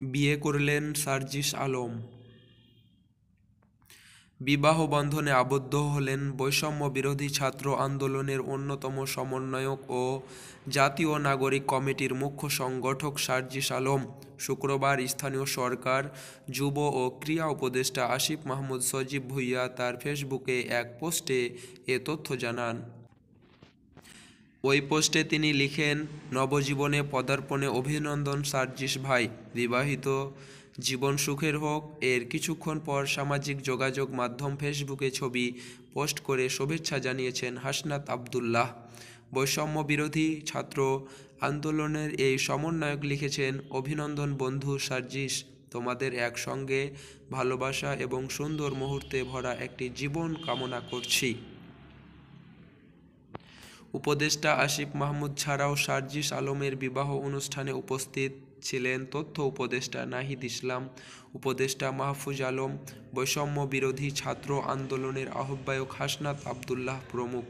বিয়ে করলেন সার্জিস আলম। বিবাহ বন্ধনে আবদ্ধ হলেন বৈষম্য বিরোধী ছাত্র আন্দোলনের অন্যতম সমন্বয়ক ও জাতীয় নাগরিক কমিটির মুখ্য সংগঠক সার্জিস আলম। শুক্রবার স্থানীয় সরকার, যুব ও ক্রীড়া উপদেষ্টা আসিফ মাহমুদ সজীব ভুঁইয়া তার ফেসবুকে এক পোস্টে এ তথ্য জানান। ওই পোস্টে তিনি লিখেন, নবজীবনে পদার্পণে অভিনন্দন সার্জিস ভাই, বিবাহিত জীবন সুখের হোক। এর কিছুক্ষণ পর সামাজিক যোগাযোগ মাধ্যম ফেসবুকে ছবি পোস্ট করে শুভেচ্ছা জানিয়েছেন হাসনাত আবদুল্লাহ। বৈষম্য বিরোধী ছাত্র আন্দোলনের এই সমন্বয়ক লিখেছেন, অভিনন্দন বন্ধু সার্জিস, তোমাদের একসঙ্গে ভালোবাসা এবং সুন্দর মুহূর্তে ভরা একটি জীবন কামনা করছি। উপদেষ্টা আসিফ মাহমুদ ছাড়াও সার্জিস আলমের বিবাহ অনুষ্ঠানে উপস্থিত ছিলেন তথ্য উপদেষ্টা নাহিদ ইসলাম, উপদেষ্টা মাহফুজ আলম, বৈষম্য বিরোধী ছাত্র আন্দোলনের আহ্বায়ক হাসনাত আবদুল্লাহ প্রমুখ।